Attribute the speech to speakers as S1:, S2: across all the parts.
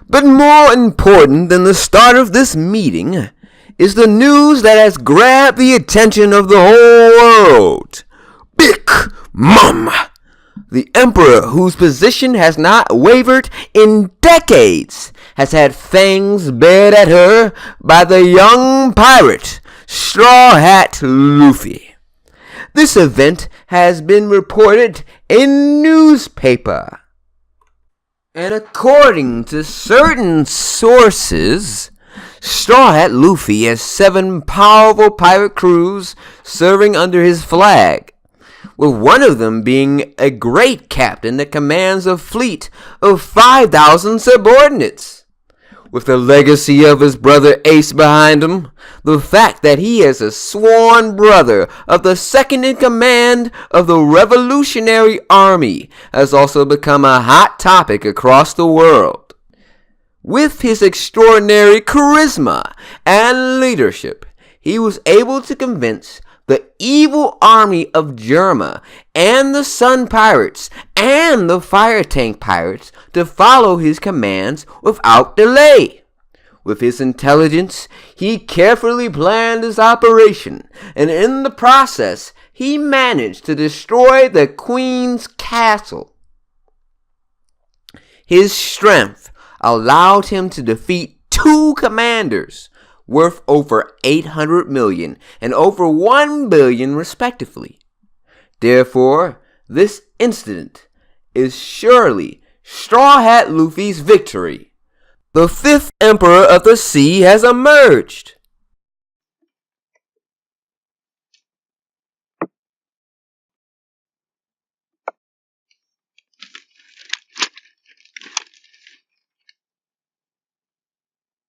S1: But more important than the start of this meeting is the news that has grabbed the attention of the whole world. Big Mom, the Emperor, whose position has not wavered in decades, has had fangs bared at her by the young pirate, Straw Hat Luffy. This event has been reported in newspaper. And according to certain sources, Straw Hat Luffy has 7 powerful pirate crews serving under his flag, with one of them being a great captain that commands a fleet of 5,000 subordinates. With the legacy of his brother Ace behind him, the fact that he is a sworn brother of the second in command of the Revolutionary Army has also become a hot topic across the world. With his extraordinary charisma and leadership, he was able to convince the evil army of Germa and the Sun Pirates and the Fire Tank Pirates to follow his commands without delay. With his intelligence, he carefully planned his operation, and in the process, he managed to destroy the Queen's castle. His strength allowed him to defeat 2 commanders, worth over 800 million and over 1 billion respectively. Therefore, this incident is surely Straw Hat Luffy's victory. The 5th Emperor of the Sea has emerged.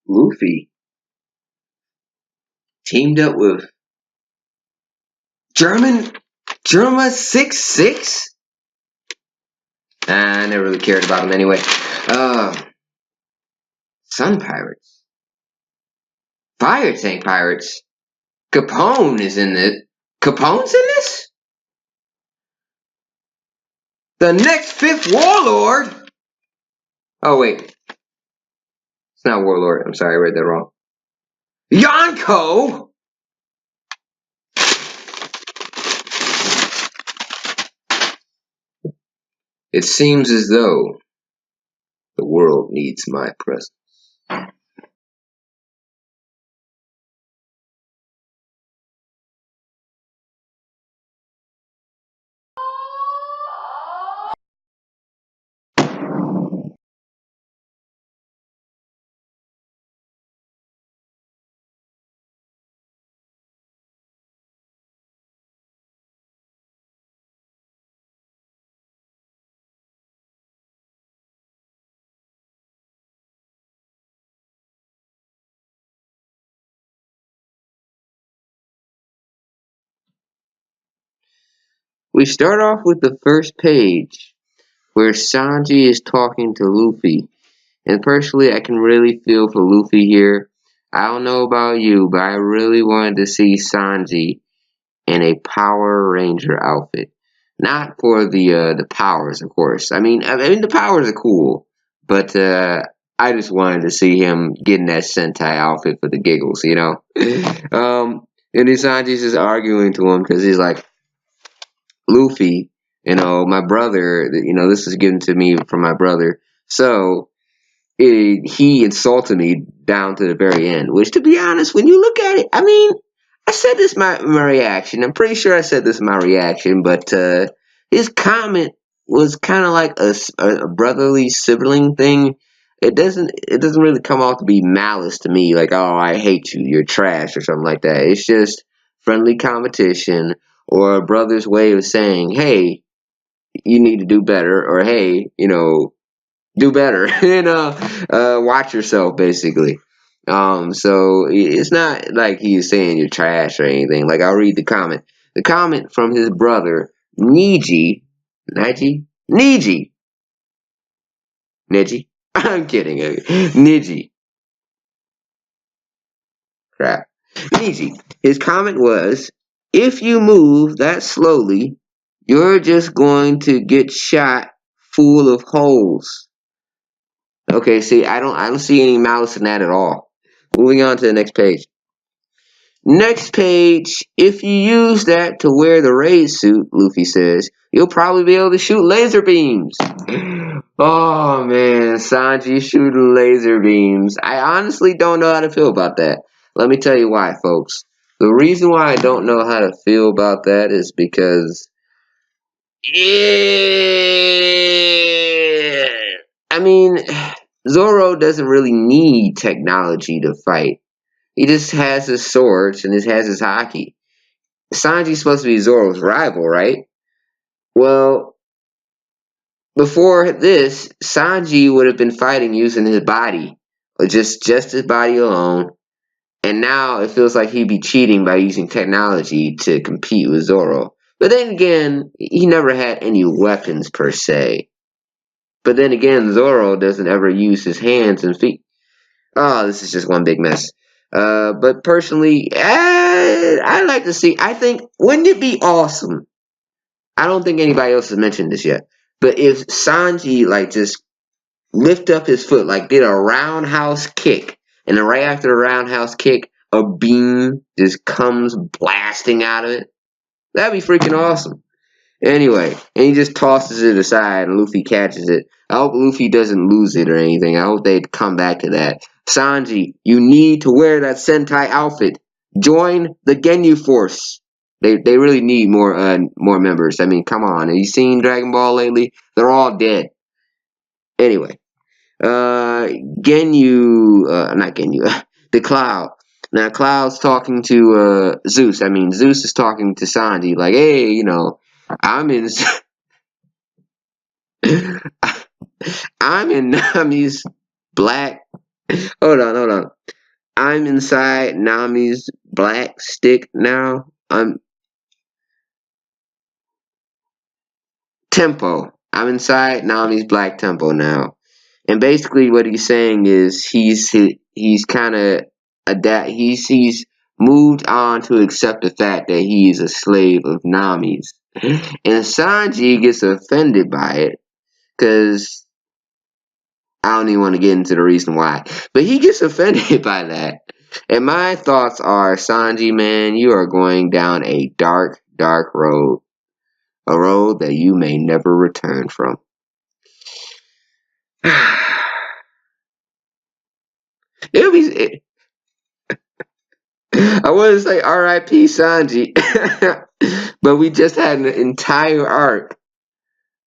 S2: Luffy teamed up with Germa 66? I never really cared about him anyway. Sun Pirates. Fire Tank Pirates. Capone is in it. Capone's in this? The next 5th Warlord? Oh, wait. It's not Warlord. I'm sorry, I read that wrong. Yonko! It seems as though the world needs my presence. We start off with the first page, where Sanji is talking to Luffy. And personally, I can really feel for Luffy here. I don't know about you, but I really wanted to see Sanji in a Power Ranger outfit. Not for the powers, of course. I mean the powers are cool, but I just wanted to see him getting that Sentai outfit for the giggles, you know. And then Sanji's just arguing to him because he's like, Luffy, my brother, this is given to me from my brother. So he insulted me down to the very end. Which, to be honest, when you look at it, I mean, I said this my reaction. I'm pretty sure I said this in my reaction, but his comment was kind of like a brotherly sibling thing. It doesn't really come off to be malice to me, like, oh, I hate you, you're trash, or something like that. It's just friendly competition, or a brother's way of saying, hey, you need to do better, or hey, do better, watch yourself, basically. So it's not like he's saying you're trash or anything. Like, I'll read the comment. The comment from his brother, Neji. I'm kidding. Neji. Crap. Neji. His comment was, if you move that slowly, you're just going to get shot full of holes. Okay, see, I don't see any malice in that at all. Moving on to the next page. Next page, if you use that to wear the raid suit, Luffy says, you'll probably be able to shoot laser beams. Oh man, Sanji shooting laser beams. I honestly don't know how to feel about that. Let me tell you why, folks. The reason why I don't know how to feel about that is because yeah, I mean, Zoro doesn't really need technology to fight. He just has his swords and he has his haki. Sanji's supposed to be Zoro's rival, right? Well, before this, Sanji would have been fighting using his body, or just his body alone. And now it feels like he'd be cheating by using technology to compete with Zoro. But then again, he never had any weapons per se. But then again, Zoro doesn't ever use his hands and feet. Oh, this is just one big mess. But personally, I like to see. I think, wouldn't it be awesome? I don't think anybody else has mentioned this yet. But if Sanji like just lift up his foot, like did a roundhouse kick, and then right after the roundhouse kick, a beam just comes blasting out of it, that'd be freaking awesome. Anyway, and he just tosses it aside and Luffy catches it. I hope Luffy doesn't lose it or anything. I hope they'd come back to that. Sanji, you need to wear that Sentai outfit. Join the Ginyu Force. They really need more members. I mean, come on. Have you seen Dragon Ball lately? They're all dead. Anyway, not Ginyu, the Cloud. Now Cloud's talking to Zeus. I mean, Zeus is talking to Sanji like, hey, I'm in I'm in Nami's black. Hold on. I'm inside Nami's black stick now. I'm tempo. I'm inside Nami's black tempo now. And basically, what he's saying is he's kind of he's moved on to accept the fact that he's a slave of Nami's. And Sanji gets offended by it because I don't even want to get into the reason why. But he gets offended by that. And my thoughts are, Sanji, man, you are going down a dark, dark road. A road that you may never return from. It'll be, I wouldn't say R.I.P. Sanji. But we just had an entire arc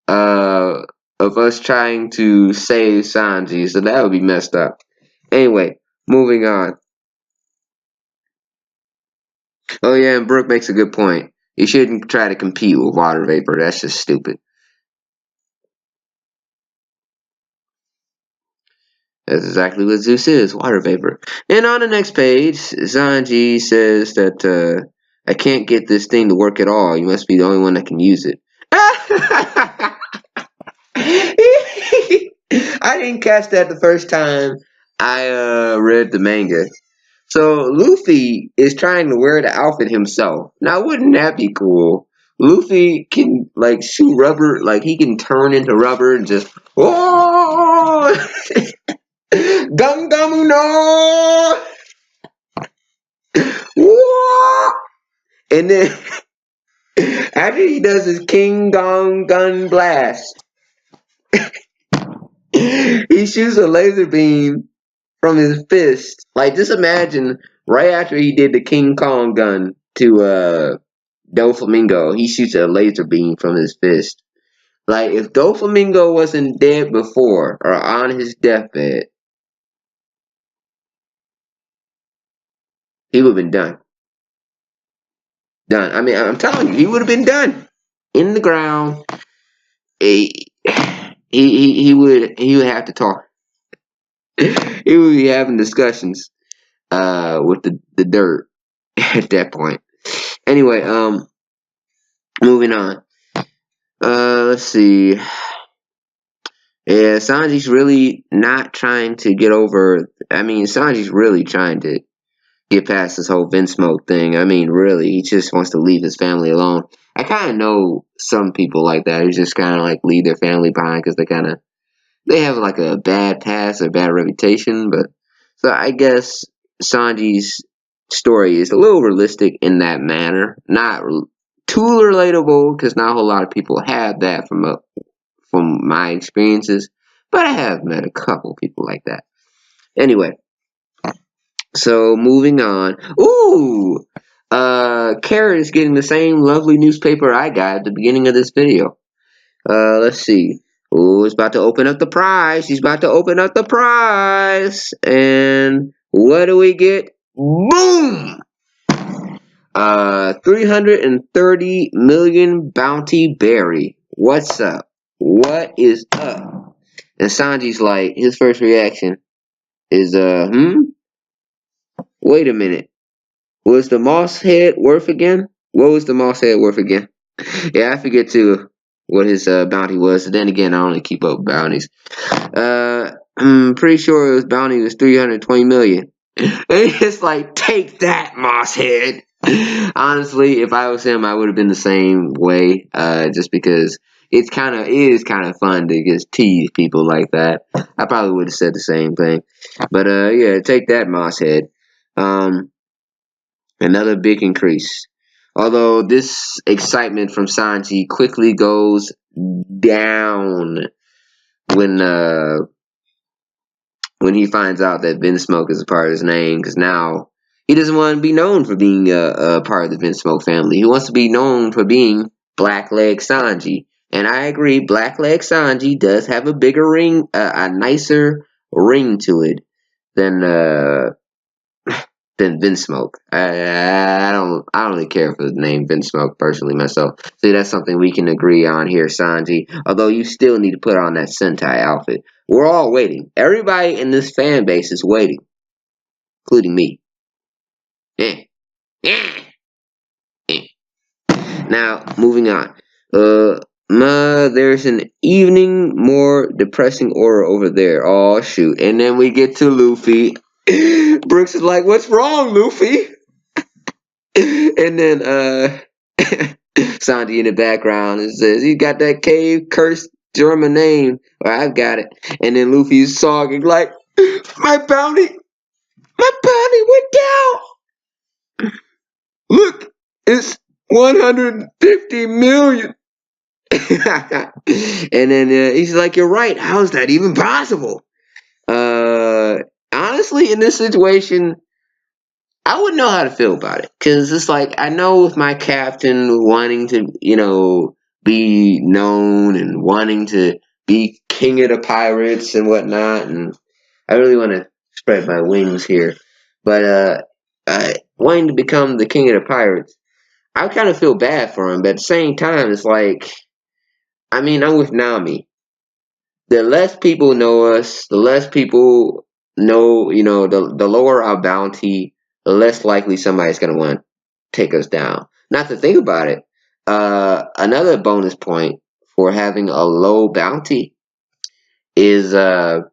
S2: uh, of us trying to save Sanji. So that would be messed up. Anyway, moving on. Oh yeah, and Brooke makes a good point. You shouldn't try to compete with water vapor. That's just stupid. That's exactly what Zeus is, water vapor. And on the next page, Sanji says that I can't get this thing to work at all. You must be the only one that can use it. I didn't catch that the first time I read the manga. So Luffy is trying to wear the outfit himself. Now, wouldn't that be cool? Luffy can like shoot rubber, like he can turn into rubber and just oh, gum gum no, Whoa! And then after he does his King Gong Gun Blast, he shoots a laser beam from his fist. Like, just imagine right after he did the King Kong gun to Doflamingo, he shoots a laser beam from his fist. Like, if Doflamingo wasn't dead before or on his deathbed, he would have been done. Done. I mean, I'm telling you, he would have been done in the ground. He would have to talk. He would be having discussions with the dirt at that point. Anyway, moving on. Let's see. Yeah, Sanji's really not trying to get over. I mean, Sanji's really trying to get past this whole Vinsmoke thing. I mean, really, he just wants to leave his family alone. I kind of know some people like that who just kind of like leave their family behind because they kind of they have like a bad past, a bad reputation, but so I guess Sanji's story is a little realistic in that manner. Not too relatable because not a whole lot of people have that from my experiences, but I have met a couple people like that. Anyway, so moving on. Ooh, Carrot is getting the same lovely newspaper I got at the beginning of this video. Let's see. Ooh, he's about to open up the prize. He's about to open up the prize. And what do we get? Boom! 330 million bounty berry. What's up? What is up? And Sanji's like, his first reaction is, wait a minute. Was the moss head worth again? What was the moss head worth again? Yeah, I forget too what his bounty was. Then again, I only keep up bounties. I'm pretty sure his bounty was 320 million. And it's like, take that, Mosshead. Honestly, if I was him, I would have been the same way. Just because it is kind of fun to just tease people like that. I probably would have said the same thing. But yeah, take that, Mosshead. Another big increase. Although this excitement from Sanji quickly goes down when he finds out that Vinsmoke is a part of his name, because now he doesn't want to be known for being a part of the Vinsmoke family. He wants to be known for being Blackleg Sanji. And I agree, Blackleg Sanji does have a bigger ring, a nicer ring to it than Vinsmoke. I don't really care for the name Vinsmoke personally myself. See, that's something we can agree on here, Sanji. Although you still need to put on that Sentai outfit. We're all waiting. Everybody in this fan base is waiting, including me. Eh. Eh. Eh. Now, moving on. There's an evening more depressing aura over there. Oh shoot! And then we get to Luffy. Brooks is like, "What's wrong, Luffy?" And then Sanji in the background and says, "You got that cave cursed German name." Or I've got it. And then Luffy's sogging like, my bounty went down. Look, it's 150 million. And then he's like, "You're right. How is that even possible?" Honestly, in this situation, I wouldn't know how to feel about it, because it's like, I know with my captain wanting to, be known and wanting to be king of the pirates and whatnot, and I really want to spread my wings here, but wanting to become the king of the pirates, I kind of feel bad for him, but at the same time, it's like, I mean, I'm with Nami. The less people know us, the less people know, the lower our bounty, the less likely somebody's going to want to take us down. Not to think about it, another bonus point for having a low bounty is the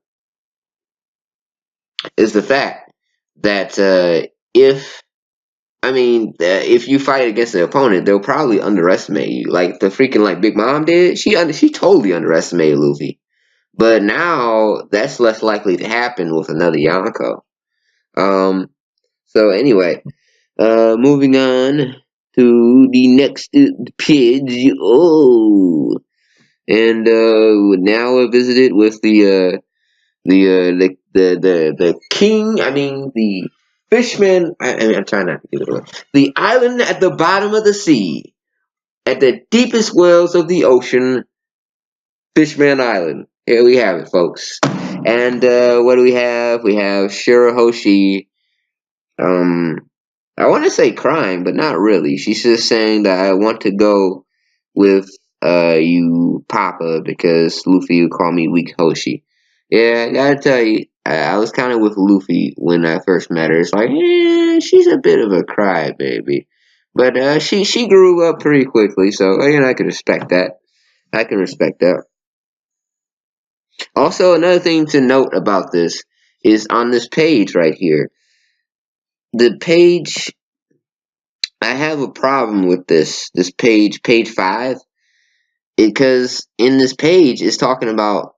S2: fact that if you fight against an opponent, they'll probably underestimate you. Like the freaking Big Mom did. She totally underestimated Luffy. But now that's less likely to happen with another Yonko. So anyway, moving on to the next page. Oh, and now we're visited with the king. I mean the fishman. I'm trying not to give it away. The island at the bottom of the sea, at the deepest wells of the ocean. Fishman Island. Here we have it, folks. And what do we have? We have Shirahoshi. I want to say crying, but not really. She's just saying that I want to go with you, Papa, because Luffy would call me Weak Hoshi. Yeah, I gotta tell you, I was kind of with Luffy when I first met her. It's like, she's a bit of a crybaby. But she grew up pretty quickly, so I can respect that. I can respect that. Also, another thing to note about this is on this page right here. The page, I have a problem with this page 5, because in this page it's talking about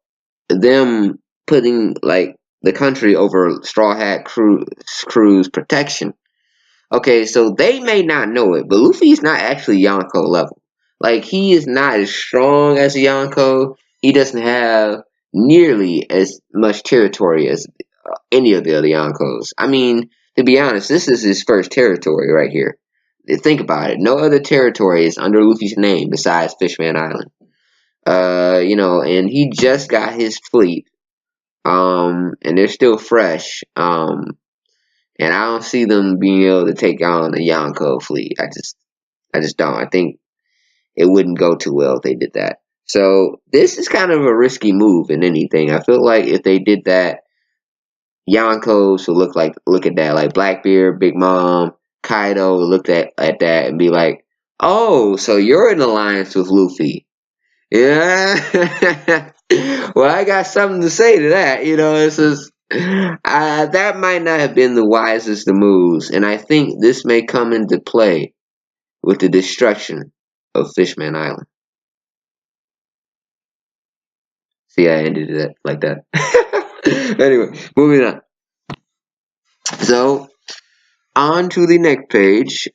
S2: them putting like the country over Straw Hat Crew's protection. Okay, so they may not know it, but Luffy is not actually Yonko level. Like, he is not as strong as a Yonko. He doesn't have nearly as much territory as any of the other Yonkos. I mean, to be honest, this is his first territory right here. Think about it. No other territory is under Luffy's name besides Fishman Island. And he just got his fleet. And they're still fresh. And I don't see them being able to take on the Yonko fleet. I just don't. I think it wouldn't go too well if they did that. So this is kind of a risky move in anything. I feel like if they did that, Yonkos would look at that like Blackbeard, Big Mom, Kaido would look at that and be like, "Oh, so you're in alliance with Luffy? Yeah." Well, I got something to say to that. It's just that might not have been the wisest of moves, and I think this may come into play with the destruction of Fishman Island. See, I ended it like that. Anyway, moving on. So, on to the next page.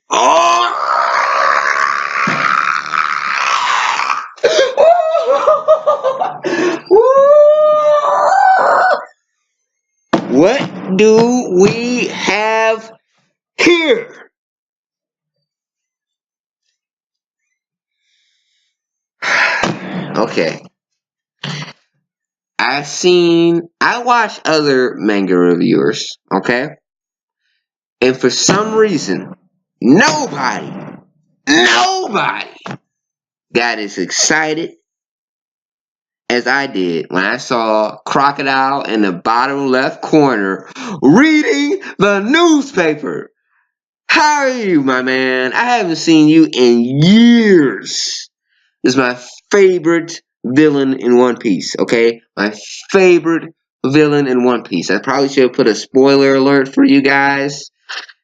S2: What do we have here? Okay. I watch other manga reviewers, okay? And for some reason, nobody got as excited as I did when I saw Crocodile in the bottom left corner reading the newspaper. How are you, my man? I haven't seen you in years. This is my favorite villain in One Piece, okay? My favorite villain in One Piece. I probably should have put a spoiler alert for you guys.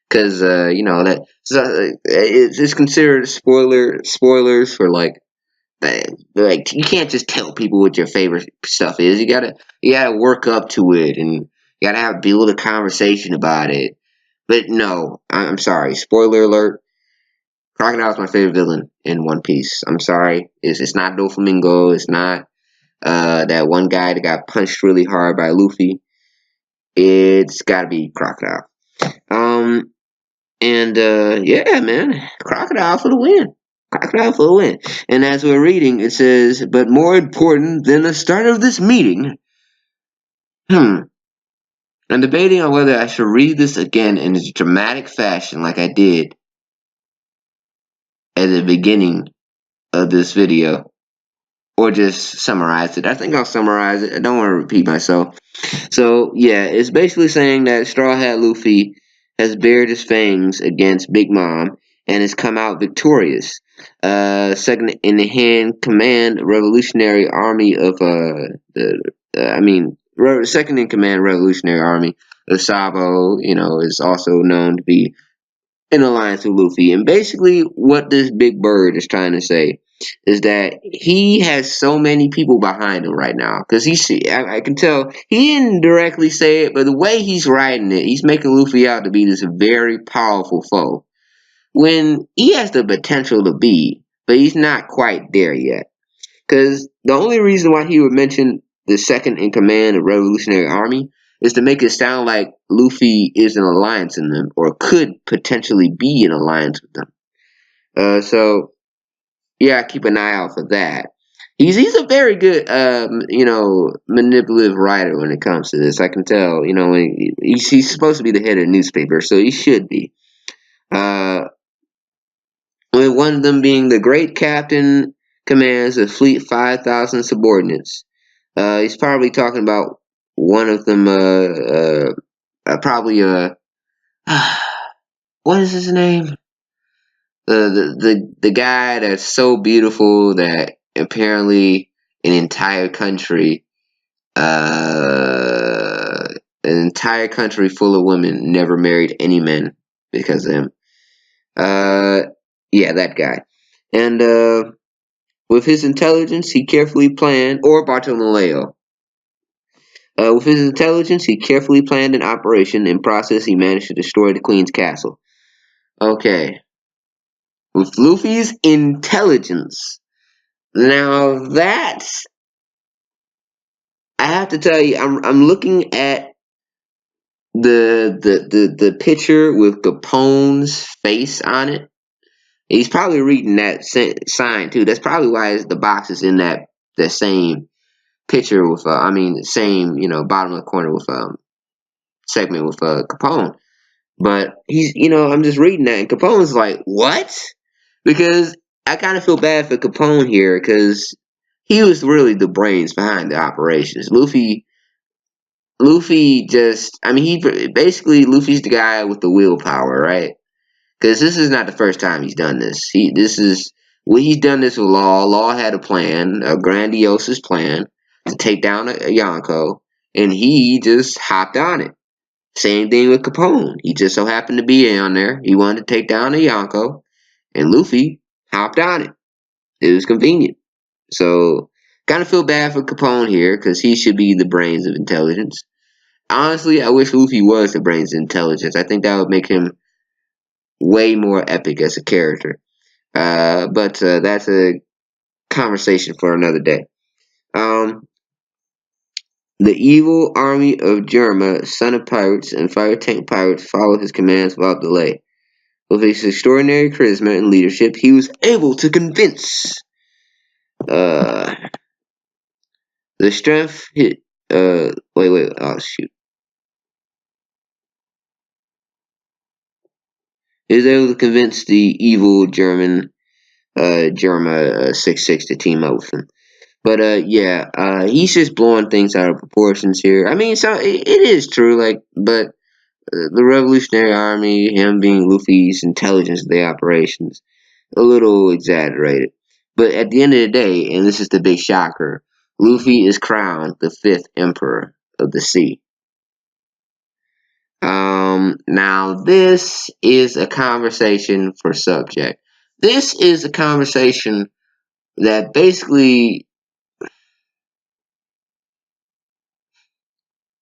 S2: Because, that it's considered spoilers for like you can't just tell people what your favorite stuff is. You gotta work up to it, and you gotta build a conversation about it. But no, I'm sorry. Spoiler alert: Crocodile's my favorite villain in One Piece. I'm sorry. It's not Doflamingo. It's not that one guy that got punched really hard by Luffy. It's gotta be Crocodile. Yeah, man, Crocodile for the win. Crocodile for the win. And as we're reading, it says, but more important than the start of this meeting. I'm debating on whether I should read this again in a dramatic fashion like I did at the beginning of this video, or just summarize it. I think I'll summarize it. I don't want to repeat myself. So, yeah, it's basically saying that Straw Hat Luffy has bared his fangs against Big Mom and has come out victorious. Second in the hand command Revolutionary Army of second in command Revolutionary Army of Sabo, is also known to be in alliance with Luffy. And basically, what this big bird is trying to say is that he has so many people behind him right now. Because I can tell he didn't directly say it, but the way he's writing it, he's making Luffy out to be this very powerful foe. When he has the potential to be, but he's not quite there yet. Because the only reason why he would mention the second in command of Revolutionary Army is to make it sound like Luffy is an alliance in them, or could potentially be an alliance with them. So yeah, keep an eye out for that. He's a very good manipulative writer when it comes to this. I can tell. When he's supposed to be the head of the newspaper, so he should be. With one of them being the great captain commands a fleet 5,000 subordinates. He's probably talking about one of them. Probably what is his name? The guy that's so beautiful that apparently an entire country full of women never married any men because of him. Yeah, that guy. And with his intelligence, he carefully planned, or Bartolomeo. With his intelligence, he carefully planned an operation. In process, he managed to destroy the Queen's castle. Okay. With Luffy's intelligence. Now that's, I have to tell you, I'm looking at the picture with Capone's face on it. He's probably reading that sign too. That's probably why the box is in that same picture with same bottom of the corner with segment with Capone. But he's I'm just reading that and Capone's like, what? Because I kind of feel bad for Capone here because he was really the brains behind the operations. Luffy just, Luffy's the guy with the willpower, right? Because this is not the first time he's done this. He's done this with Law. Law had a plan, a grandiose plan to take down a Yonko, and he just hopped on it. Same thing with Capone. He just so happened to be on there. He wanted to take down a Yonko, and Luffy hopped on it. It was convenient. So, kind of feel bad for Capone here because he should be the brains of intelligence. Honestly, I wish Luffy was the brains of intelligence. I think that would make him way more epic as a character. But that's a conversation for another day. The evil army of Germa, son of pirates and fire tank pirates, followed his commands without delay. With his extraordinary charisma and leadership, he was able to convince the strength. Wait. Oh shoot. He was able to convince the evil German Germa 66 to team up with him. But he's just blowing things out of proportions here. I mean, so it is true, but the Revolutionary Army, him being Luffy's intelligence of the operations, a little exaggerated. But at the end of the day, and this is the big shocker, Luffy is crowned the 5th Emperor of the Sea. Now this is a conversation for subject. This is a conversation that basically,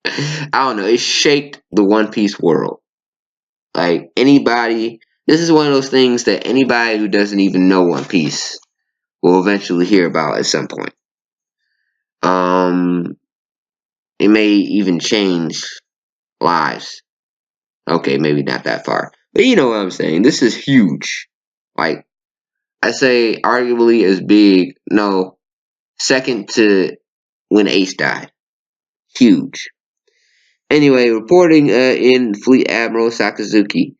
S2: I don't know, it shaped the One Piece world. Like anybody, this is one of those things that anybody who doesn't even know One Piece will eventually hear about at some point. It may even change lives. Okay, maybe not that far, but you know what I'm saying. This is huge. Like I say, arguably as big. No, second to when Ace died. Huge. Anyway, reporting in Fleet Admiral Sakazuki,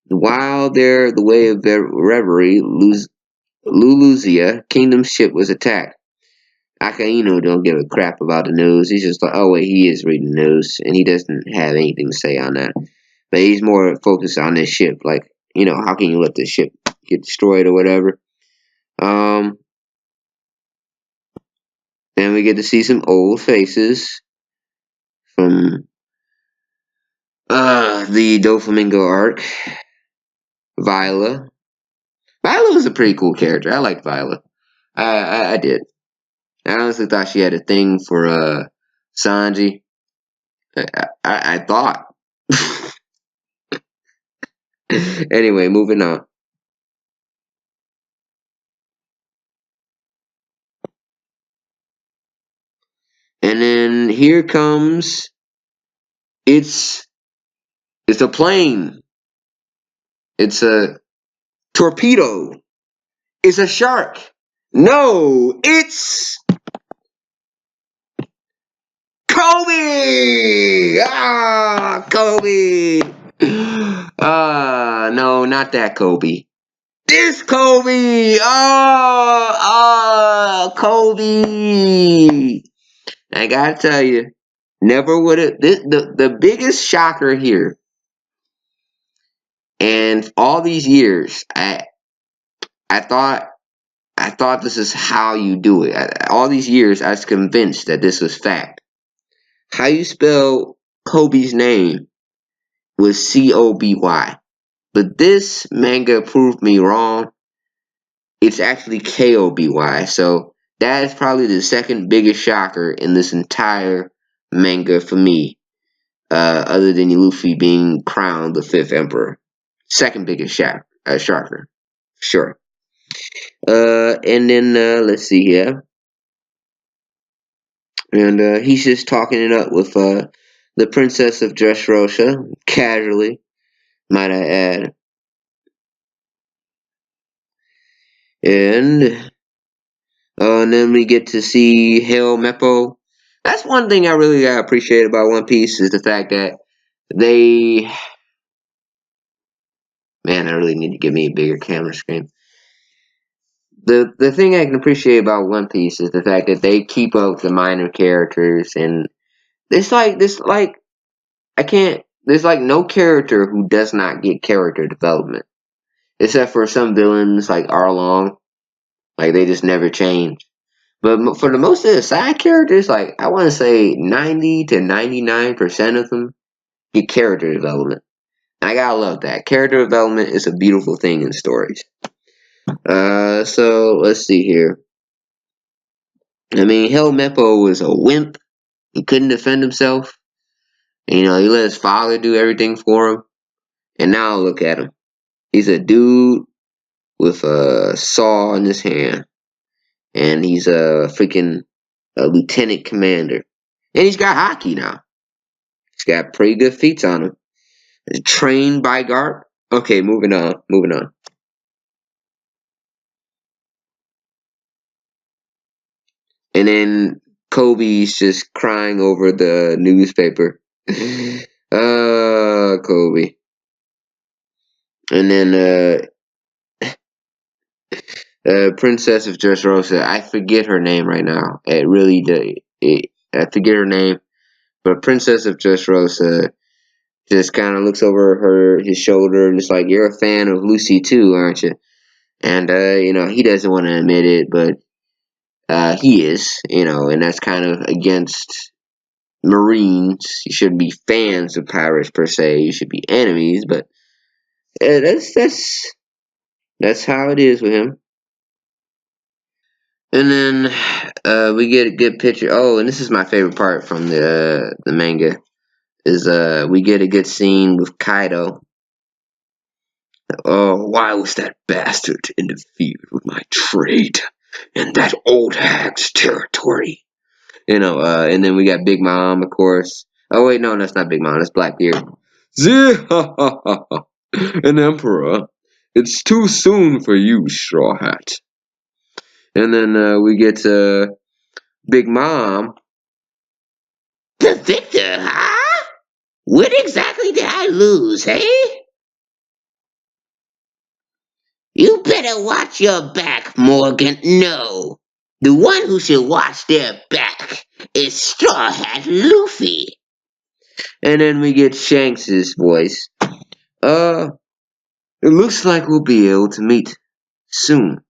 S2: while they're the way of reverie, Luluzia Kingdom's ship was attacked. Akainu don't give a crap about the news. He's just like, oh wait, he is reading the news, and he doesn't have anything to say on that. But he's more focused on this ship. Like, how can you let this ship get destroyed or whatever? Then we get to see some old faces from the Doflamingo arc. Viola. Viola was a pretty cool character. I liked Viola. I did. I honestly thought she had a thing for Sanji. I thought. Anyway, moving on. And then here comes it's a plane. It's a torpedo. It's a shark. No, it's Kobe! Kobe! No, not that Kobe. This Kobe! Kobe! I gotta tell you, never would have. The biggest shocker here, and all these years, I thought this is how you do it. All these years, I was convinced that this was fact. How you spell Kobe's name was Coby, but this manga proved me wrong. It's actually Koby. So that is probably the second biggest shocker in this entire manga for me, other than Luffy being crowned the fifth emperor, second biggest sharker, sure. And then let's see here, and he's just talking it up with the princess of Dressrosa, casually, might I add, and then we get to see Hail Meppo. That's one thing I really appreciate about One Piece is the fact that they, man, I really need to give me a bigger camera screen. The thing I can appreciate about One Piece is the fact that they keep up the minor characters, and I can't. There's like no character who does not get character development, except for some villains like Arlong. Like they just never change. But for the most of the side characters, like I want to say 90 to 99% of them get character development. I gotta love that. Character development is a beautiful thing in stories. So let's see here. I mean, Hell Meppo was a wimp. He couldn't defend himself. And, he let his father do everything for him. And now look at him. He's a dude with a saw in his hand. And he's a freaking lieutenant commander. And he's got hockey now. He's got pretty good feats on him. He's trained by Garp. Okay, moving on. And then Kobe's just crying over the newspaper. Kobe. And then Princess of Dressrosa. I forget her name right now. I forget her name. But Princess of Dressrosa just kind of looks over his shoulder and it's like, you're a fan of Lucy too, aren't you? And he doesn't want to admit it, but he is, and that's kind of against Marines. You shouldn't be fans of pirates per se. You should be enemies, but that's how it is with him. And then we get a good picture. Oh, and this is my favorite part from the manga is we get a good scene with Kaido. Oh, why was that bastard interfered with my trade and that old hag's territory? And then we got Big Mom, of course. Oh wait, no, that's not Big Mom. That's Blackbeard. An emperor. It's too soon for you, Straw Hat. And then we get to Big Mom. The victor, huh? What exactly did I lose, hey? You better watch your back, Morgan. No. The one who should watch their back is Straw Hat Luffy. And then we get Shanks's voice. It looks like we'll be able to meet soon.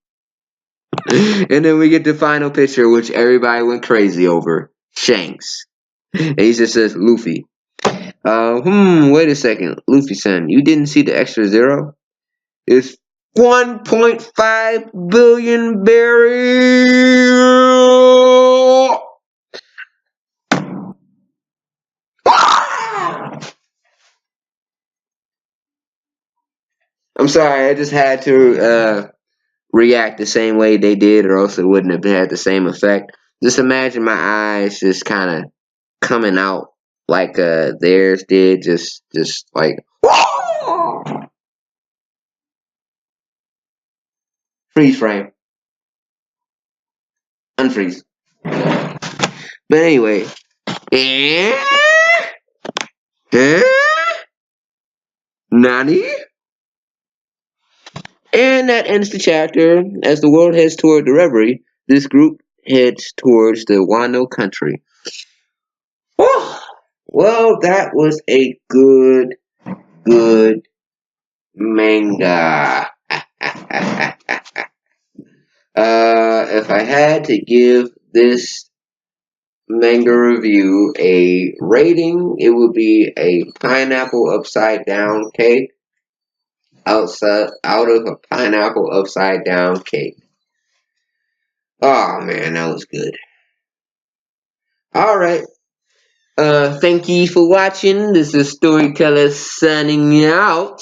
S2: And then we get the final picture, which everybody went crazy over. Shanks. And he just says, Luffy. Wait a second. Luffy-san, you didn't see the extra zero? It's 1.5 billion barrel. I'm sorry, I just had to react the same way they did, or else it wouldn't have had the same effect. Just imagine my eyes just kind of coming out like theirs did, just like freeze frame, unfreeze. But anyway, Nani? And that ends the chapter. As the world heads toward the reverie, this group heads towards the Wano country. Oh, well, that was a good manga. If I had to give this manga review a rating, it would be a pineapple upside down cake out of a pineapple upside down cake. Oh man, that was good. Alright. Thank you for watching. This is Storyteller signing out.